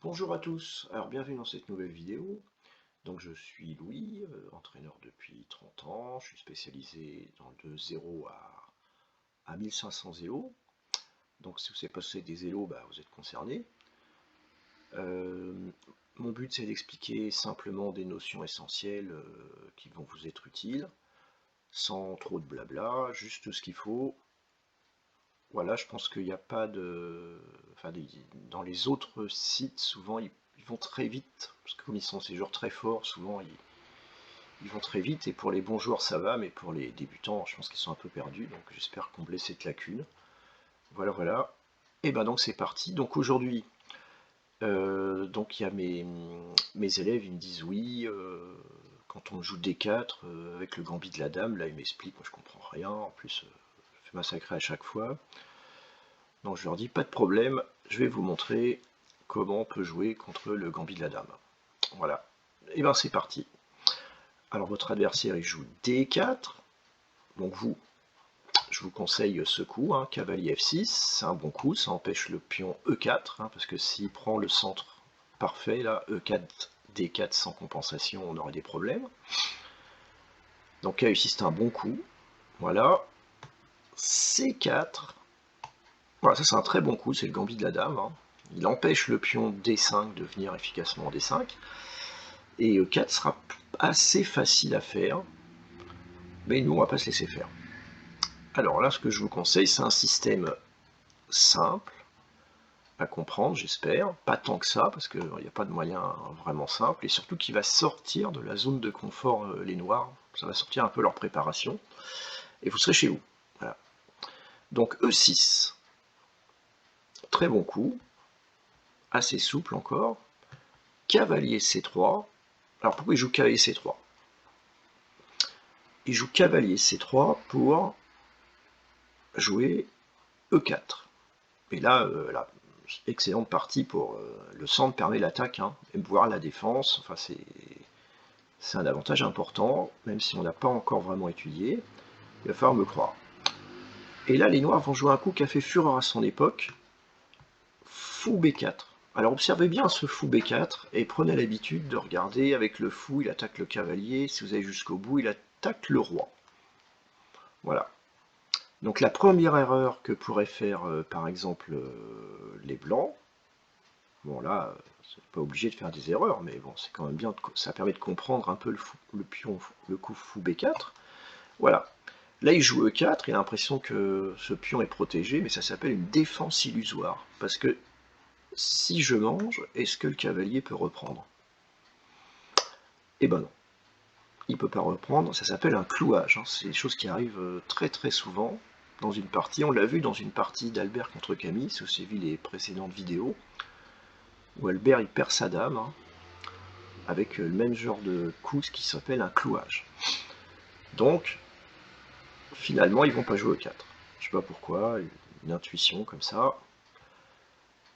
Bonjour à tous, alors bienvenue dans cette nouvelle vidéo. Donc je suis Louis, entraîneur depuis 30 ans, je suis spécialisé dans de 0 à 1500 élos. Donc si vous avez passé des élos, vous êtes concerné. Euh, Mon but c'est d'expliquer simplement des notions essentielles qui vont vous être utiles, sans trop de blabla, juste ce qu'il faut. Voilà, je pense qu'il n'y a pas de... Enfin, dans les autres sites, souvent, ils vont très vite, parce que comme ils sont ces joueurs très forts, souvent, ils vont très vite, et pour les bons joueurs, ça va, mais pour les débutants, je pense qu'ils sont un peu perdus, donc j'espère combler cette lacune. Voilà, voilà. Et ben donc c'est parti. Donc aujourd'hui, donc il y a mes élèves, ils me disent oui, quand on joue D4 avec le gambit de la dame, là ils m'expliquent, moi je comprends rien, en plus je fais massacrer à chaque fois. Donc je leur dis pas de problème, je vais vous montrer comment on peut jouer contre le gambit de la dame. Voilà. Et ben c'est parti. Alors votre adversaire il joue D4, donc vous, je vous conseille ce coup, hein, cavalier F6, c'est un bon coup, ça empêche le pion E4, hein, parce que s'il prend le centre parfait, là, E4, D4 sans compensation, on aurait des problèmes. Donc F6 c'est un bon coup, voilà. C4, voilà, ça c'est un très bon coup, c'est le gambit de la dame, hein. Il empêche le pion D5 de venir efficacement en D5. Et E4 sera assez facile à faire, mais nous on va pas se laisser faire. Alors là, ce que je vous conseille, c'est un système simple à comprendre, j'espère, pas tant que ça, parce qu'il n'y a pas de moyen vraiment simple, et surtout qui va sortir de la zone de confort les noirs, ça va sortir un peu leur préparation, et vous serez chez vous. Voilà. Donc E6, très bon coup, assez souple encore, cavalier C3, alors pourquoi il joue cavalier C3? Il joue cavalier C3 pour jouer E4. Et là, excellente partie pour le centre permet l'attaque, hein, et voire la défense. Enfin, c'est un avantage important, même si on n'a pas encore vraiment étudié. Il va falloir me croire. Et là, les Noirs vont jouer un coup qui a fait fureur à son époque, fou B4. Alors observez bien ce fou B4 et prenez l'habitude de regarder avec le fou, il attaque le cavalier, si vous allez jusqu'au bout, il attaque le roi. Voilà. Donc la première erreur que pourraient faire par exemple les blancs, bon là, c'est pas obligé de faire des erreurs, mais bon, c'est quand même bien, ça permet de comprendre un peu le pion, le coup fou B4. Voilà. Là, il joue E4, il a l'impression que ce pion est protégé, mais ça s'appelle une défense illusoire. Parce que si je mange, est-ce que le cavalier peut reprendre? Eh ben non, il peut pas reprendre, ça s'appelle un clouage, hein. C'est des choses qui arrivent très très souvent dans une partie. On l'a vu dans une partie d'Albert contre Camille, si vous avez vu les précédentes vidéos, où Albert il perd sa dame, hein, avec le même genre de coup, ce qui s'appelle un clouage. Donc, finalement, ils vont pas jouer E4. Je sais pas pourquoi, une intuition comme ça.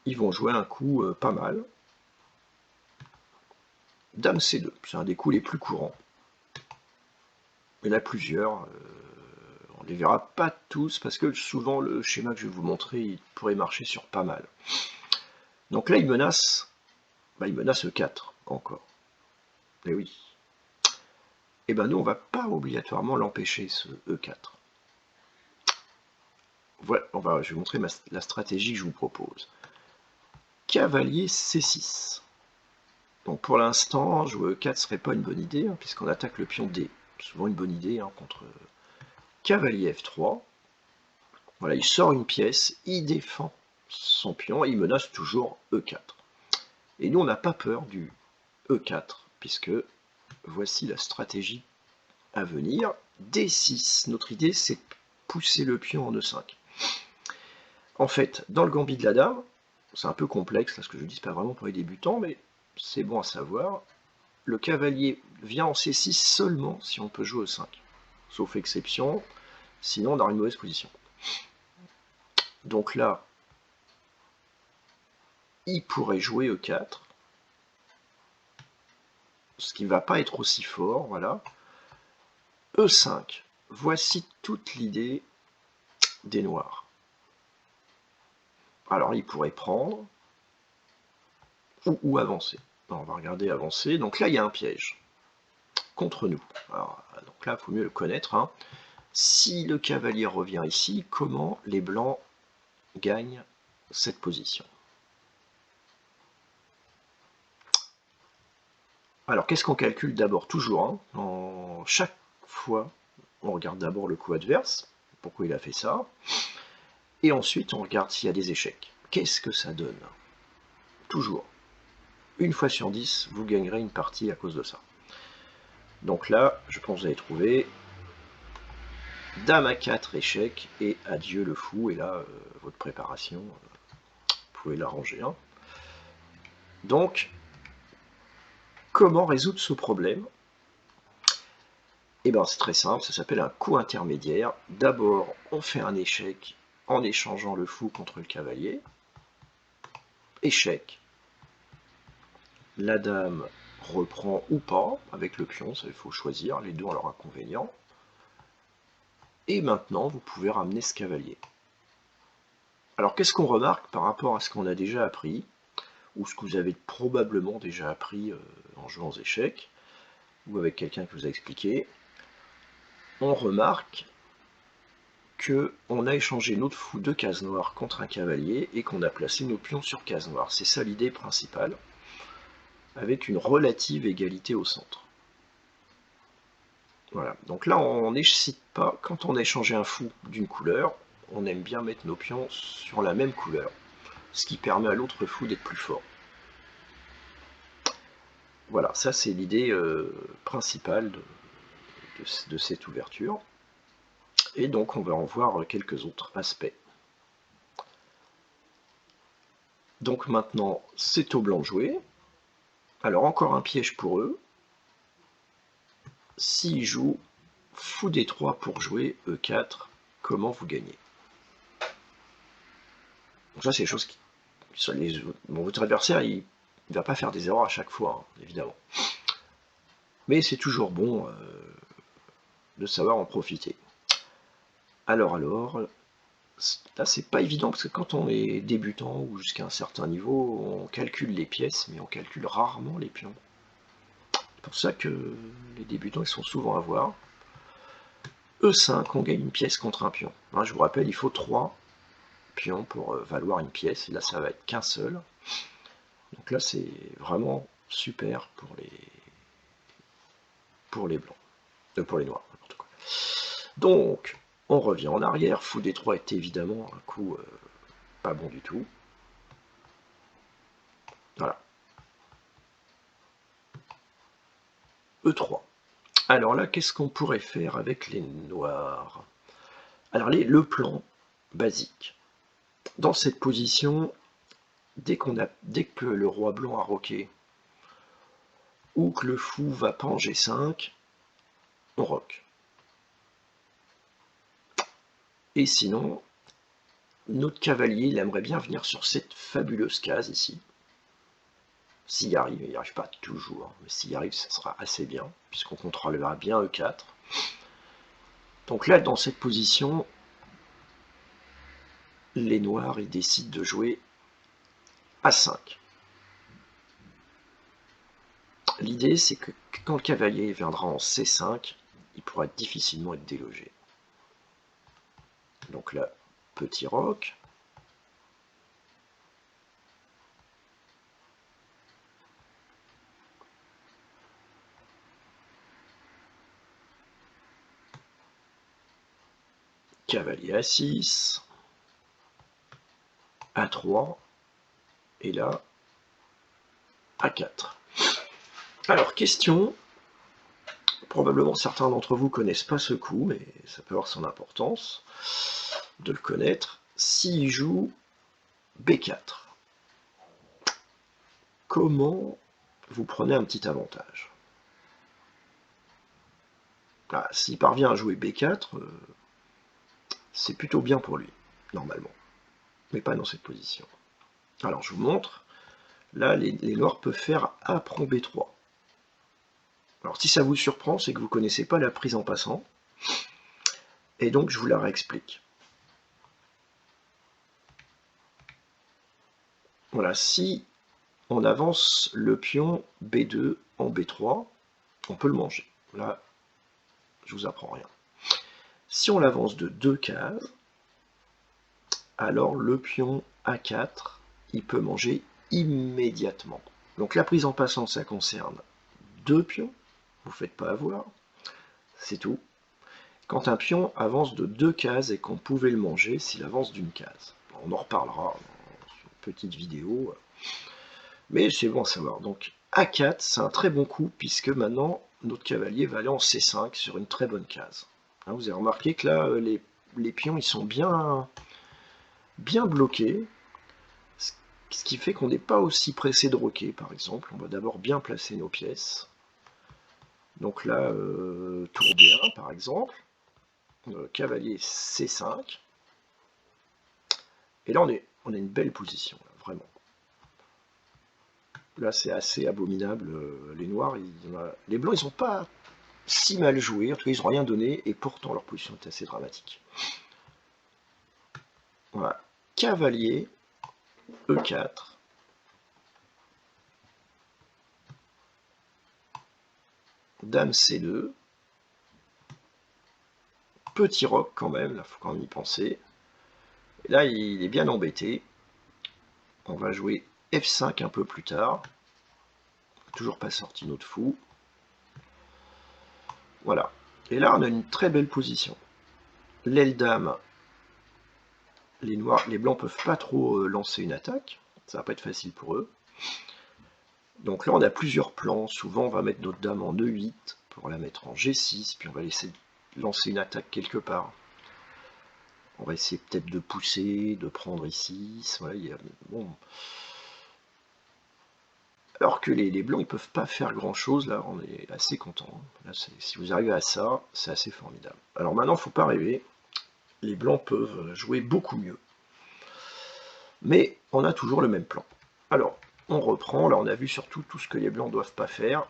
Ils vont jouer un coup pas mal. Dame C2, c'est un des coups les plus courants. Il y en a plusieurs, on ne les verra pas tous, parce que souvent le schéma que je vais vous montrer, il pourrait marcher sur pas mal. Donc là, il menace E4, encore. Et oui. Et ben nous, on va pas obligatoirement l'empêcher, ce E4. Voilà, je vais vous montrer la stratégie que je vous propose. Cavalier C6. Donc pour l'instant, jouer E4 serait pas une bonne idée, hein, puisqu'on attaque le pion D. Souvent une bonne idée, hein, contre cavalier F3. Voilà, il sort une pièce, il défend son pion et il menace toujours E4. Et nous, on n'a pas peur du E4, puisque voici la stratégie à venir. D6, notre idée, c'est pousser le pion en E5. En fait, dans le gambit de la dame, c'est un peu complexe, là, ce que je dis, c'est pas vraiment pour les débutants, mais c'est bon à savoir. Le cavalier vient en C6 seulement si on peut jouer E5. Sauf exception, sinon on aura une mauvaise position. Donc là, il pourrait jouer E4, ce qui ne va pas être aussi fort, voilà. E5, voici toute l'idée des noirs. Alors il pourrait prendre, ou avancer. Alors, on va regarder avancer. Donc là, il y a un piège contre nous. Alors, donc là, il faut mieux le connaître. Hein. Si le cavalier revient ici, comment les blancs gagnent cette position? Alors, qu'est-ce qu'on calcule d'abord? Toujours, hein, chaque fois, on regarde d'abord le coup adverse, pourquoi il a fait ça, et ensuite on regarde s'il y a des échecs. Qu'est-ce que ça donne? Toujours. Une fois sur 10, vous gagnerez une partie à cause de ça. Donc là, je pense que vous avez trouvé Dame à 4, échec, et adieu le fou, et là, votre préparation, vous pouvez l'arranger. Hein. Donc, comment résoudre ce problème? Eh bien, c'est très simple, ça s'appelle un coup intermédiaire. D'abord, on fait un échec en échangeant le fou contre le cavalier. Échec. La dame reprend ou pas avec le pion, ça il faut choisir, les deux ont leur inconvénient. Et maintenant, vous pouvez ramener ce cavalier. Alors, qu'est-ce qu'on remarque par rapport à ce qu'on a déjà appris, ou ce que vous avez probablement déjà appris en jouant aux échecs, ou avec quelqu'un qui vous a expliqué? On remarque qu'on a échangé notre fou de case noire contre un cavalier et qu'on a placé nos pions sur case noire. C'est ça l'idée principale, avec une relative égalité au centre. Voilà, donc là on n'hésite pas, quand on a échangé un fou d'une couleur, on aime bien mettre nos pions sur la même couleur, ce qui permet à l'autre fou d'être plus fort. Voilà, ça c'est l'idée principale de cette ouverture. Et donc on va en voir quelques autres aspects. Donc maintenant, c'est au blanc de jouer. Alors encore un piège pour eux. S'ils jouent fou d3 pour jouer e4, comment vous gagnez? Donc ça, c'est des choses qui... Bon, votre adversaire, il ne va pas faire des erreurs à chaque fois, hein, évidemment. Mais c'est toujours bon de savoir en profiter. Alors, là, c'est pas évident, parce que quand on est débutant ou jusqu'à un certain niveau, on calcule les pièces, mais on calcule rarement les pions. C'est pour ça que les débutants, ils sont souvent à voir. E5, on gagne une pièce contre un pion. Hein, je vous rappelle, il faut 3 pions pour valoir une pièce, et là, ça va être qu'un seul. Donc là, c'est vraiment super pour les blancs. Pour les noirs, n'importe quoi. Donc, on revient en arrière. Fou d3 est évidemment un coup pas bon du tout. Voilà. E3. Alors là, qu'est-ce qu'on pourrait faire avec les noirs? Alors le plan basique. Dans cette position, dès que le roi blanc a roqué, ou que le fou va pas en G5, on roque. Et sinon, notre cavalier, il aimerait bien venir sur cette fabuleuse case ici. S'il y arrive, il n'y arrive pas toujours, mais s'il y arrive, ça sera assez bien, puisqu'on contrôlera bien E4. Donc là, dans cette position, les noirs, ils décident de jouer A5. L'idée, c'est que quand le cavalier viendra en C5, il pourra difficilement être délogé. Donc là, petit roc. Cavalier A6. A3. Et là, A4. Alors, question. Probablement certains d'entre vous connaissent pas ce coup, mais ça peut avoir son importance de le connaître. S'il joue B4, comment vous prenez un petit avantage? S'il parvient à jouer B4, c'est plutôt bien pour lui, normalement. Mais pas dans cette position. Alors je vous montre. Là, les noirs peuvent faire A prend B3. Alors si ça vous surprend, c'est que vous ne connaissez pas la prise en passant. Et donc je vous la réexplique. Voilà, si on avance le pion B2 en B3, on peut le manger. Là, je vous apprends rien. Si on l'avance de 2 cases, alors le pion A4, il peut manger immédiatement. Donc la prise en passant, ça concerne 2 pions, vous ne faites pas avoir, c'est tout. Quand un pion avance de 2 cases et qu'on pouvait le manger s'il avance d'une case. On en reparlera dans une petite vidéo, mais c'est bon à savoir. Donc A4, c'est un très bon coup, puisque maintenant, notre cavalier va aller en C5 sur une très bonne case. Hein, vous avez remarqué que là, les pions, ils sont bien bloqués, ce qui fait qu'on n'est pas aussi pressé de roquer, par exemple. On va d'abord bien placer nos pièces. Donc là, tour D1, par exemple. Cavalier C5. Et là, on a une belle position, là, vraiment. Là, c'est assez abominable. Les noirs, les blancs, ils n'ont pas si mal joué. En tout cas, ils n'ont rien donné. Et pourtant, leur position est assez dramatique. Voilà. Cavalier E4. Dame C2. Petit roc quand même, là, faut quand même y penser. Et là, il est bien embêté. On va jouer F5 un peu plus tard. Toujours pas sorti notre fou. Voilà. Et là, on a une très belle position. L'aile dame, les blancs peuvent pas trop lancer une attaque. Ça va pas être facile pour eux. Donc là, on a plusieurs plans. Souvent, on va mettre notre dame en E8 pour la mettre en G6, puis on va laisser lancer une attaque quelque part. On va essayer peut-être de pousser, de prendre ici. Voilà, bon. Alors que les blancs, ils peuvent pas faire grand-chose. Là, on est assez content. Là, si vous arrivez à ça, c'est assez formidable. Alors maintenant, il ne faut pas rêver. Les blancs peuvent jouer beaucoup mieux. Mais on a toujours le même plan. Alors, on reprend. Là, on a vu surtout tout ce que les blancs ne doivent pas faire.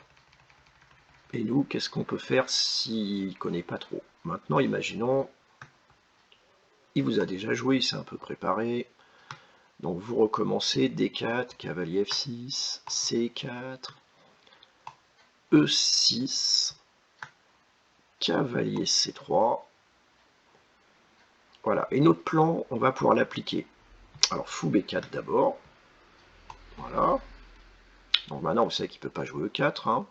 Et nous, qu'est-ce qu'on peut faire s'il ne connaît pas trop? Maintenant, imaginons, il vous a déjà joué, il s'est un peu préparé. Donc vous recommencez D4, cavalier F6, C4, E6, cavalier C3. Voilà, et notre plan, on va pouvoir l'appliquer. Alors fou B4 d'abord. Voilà. Donc maintenant, vous savez qu'il ne peut pas jouer E4. Hein.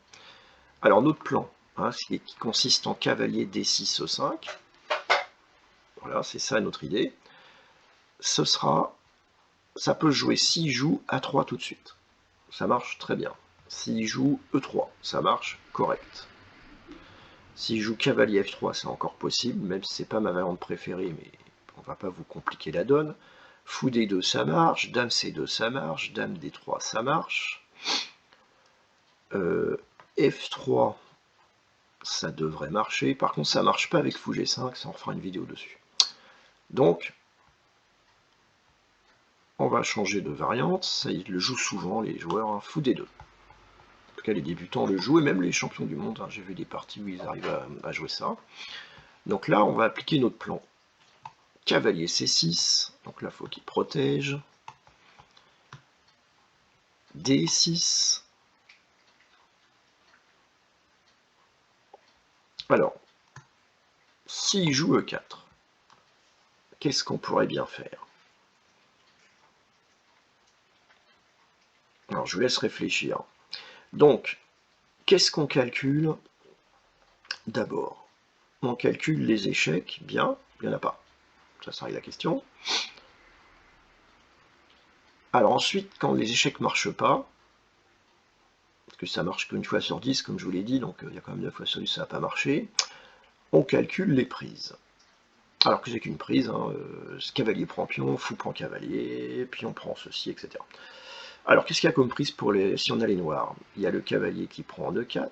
Alors notre plan, hein, qui consiste en cavalier D6, E5. Voilà, c'est ça notre idée. Ce sera, ça peut jouer s'il joue A3 tout de suite. Ça marche très bien. S'il joue E3, ça marche correct. S'il joue cavalier F3, c'est encore possible, même si c'est pas ma variante préférée, mais on va pas vous compliquer la donne. Fou D2, ça marche. Dame C2, ça marche. Dame D3, ça marche. F3, ça devrait marcher. Par contre, ça marche pas avec fou G5, ça en fera une vidéo dessus. Donc, on va changer de variante. Ça, ils le jouent souvent, les joueurs. Hein. Fou D2. En tout cas, les débutants le jouent, et même les champions du monde. Hein. J'ai vu des parties où ils arrivent à jouer ça. Donc là, on va appliquer notre plan. Cavalier C6, donc là, il faut qu'il protège. D6. Alors, s'il joue E4, qu'est-ce qu'on pourrait bien faire? Alors, je vous laisse réfléchir. Donc, qu'est-ce qu'on calcule? D'abord, on calcule les échecs, bien, il n'y en a pas. Ça serait la question. Alors ensuite, quand les échecs ne marchent pas, parce que ça marche qu'une fois sur 10, comme je vous l'ai dit, donc il y a quand même 9 fois sur 10, ça n'a pas marché, on calcule les prises. Alors que c'est qu'une prise, hein, cavalier prend pion, fou prend cavalier, pion prend ceci, etc. Alors qu'est-ce qu'il y a comme prise pour si on a les noirs? Il y a le cavalier qui prend en E4,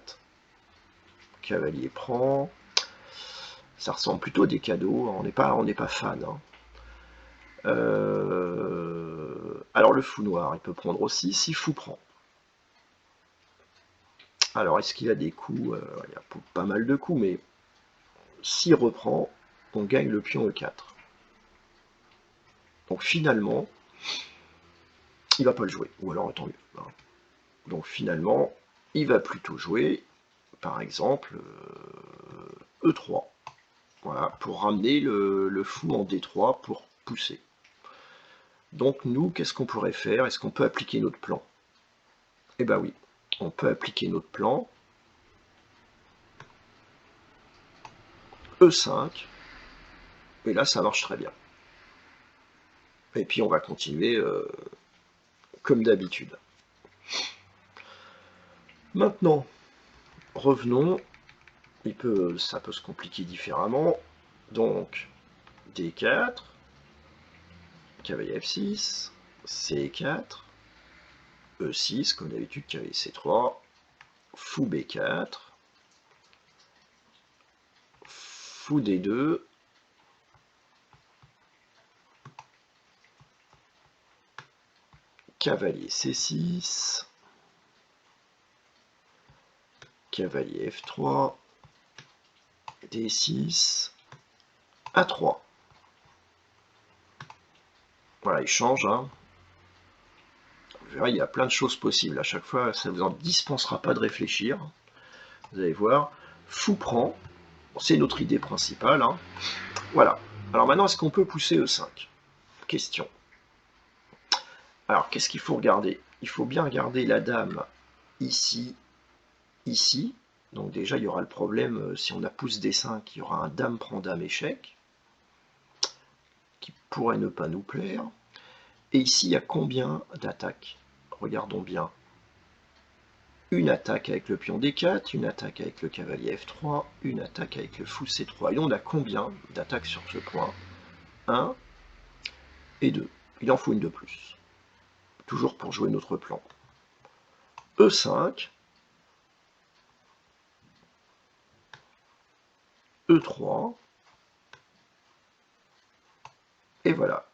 cavalier prend, ça ressemble plutôt à des cadeaux, on n'est pas fan. Hein. Alors le fou noir, il peut prendre aussi, si fou prend. Alors est-ce qu'il a des coups? Il y a pas mal de coups, mais s'il reprend, on gagne le pion E4. Donc finalement, il va pas le jouer, ou alors tant mieux. Hein. Donc finalement, il va plutôt jouer, par exemple, E3. Voilà, pour ramener le fou en D3 pour pousser. Donc nous, qu'est-ce qu'on pourrait faire? Est-ce qu'on peut appliquer notre plan? Eh ben oui, on peut appliquer notre plan. E5, et là ça marche très bien. Et puis on va continuer comme d'habitude. Maintenant, revenons, ça peut se compliquer différemment. Donc, D4, cavalier F6, C4, E6, comme d'habitude, cavalier C3, fou B4, fou D2, cavalier C6, cavalier F3, D6, A3. Voilà, il change. Hein. Vous verrez, il y a plein de choses possibles. À chaque fois, ça ne vous en dispensera pas de réfléchir. Vous allez voir. Fou prend. C'est notre idée principale. Hein. Voilà. Alors maintenant, est-ce qu'on peut pousser E5? Question. Alors, qu'est-ce qu'il faut regarder? Il faut bien regarder la dame ici, ici. Donc déjà, il y aura le problème, si on a pouce D5, il y aura un dame prend dame échec, qui pourrait ne pas nous plaire. Et ici, il y a combien d'attaques? Regardons bien. Une attaque avec le pion D4, une attaque avec le cavalier F3, une attaque avec le fou C3. Et on a combien d'attaques sur ce point? 1 et 2. Il en faut une de plus. Toujours pour jouer notre plan. E5, E3, et voilà.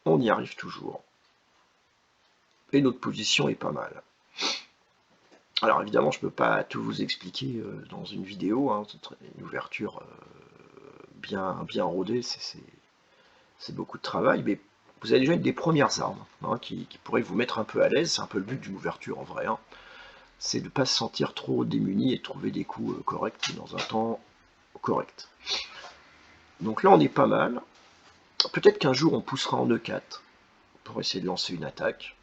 On y arrive toujours. Et notre position est pas mal. Alors évidemment, je ne peux pas tout vous expliquer dans une vidéo, hein. Une ouverture bien rodée, c'est beaucoup de travail, mais vous avez déjà une des premières armes hein, qui pourrait vous mettre un peu à l'aise. C'est un peu le but d'une ouverture en vrai. Hein. C'est de ne pas se sentir trop démuni et de trouver des coups corrects dans un temps correct. Donc là, on est pas mal. Peut-être qu'un jour, on poussera en E4 pour essayer de lancer une attaque.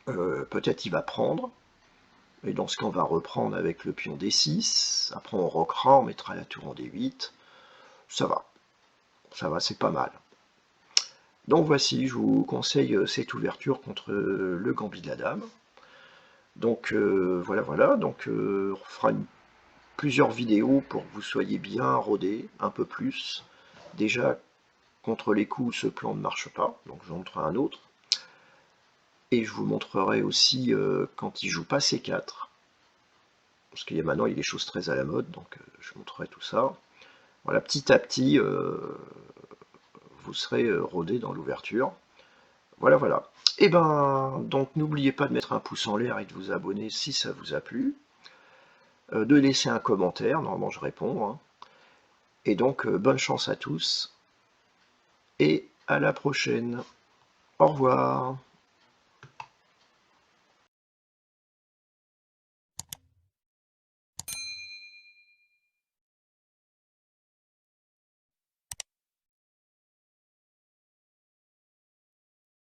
Peut-être il va prendre. Et dans ce cas, on va reprendre avec le pion D6. Après, on roquera, on mettra la tour en D8. Ça va, c'est pas mal. Donc voici, je vous conseille cette ouverture contre le gambit de la dame. Donc voilà. Donc on fera plusieurs vidéos pour que vous soyez bien rodés, un peu plus. Déjà, contre les coups, ce plan ne marche pas, donc je vous montrerai un autre. Et je vous montrerai aussi quand il joue pas C4. Parce qu'il y a maintenant, il y a des choses très à la mode, donc je vous montrerai tout ça. Voilà, petit à petit, vous serez rodé dans l'ouverture. Voilà. Et ben, donc n'oubliez pas de mettre un pouce en l'air et de vous abonner si ça vous a plu. De laisser un commentaire, normalement je réponds. Hein. Et donc, bonne chance à tous. Et à la prochaine. Au revoir.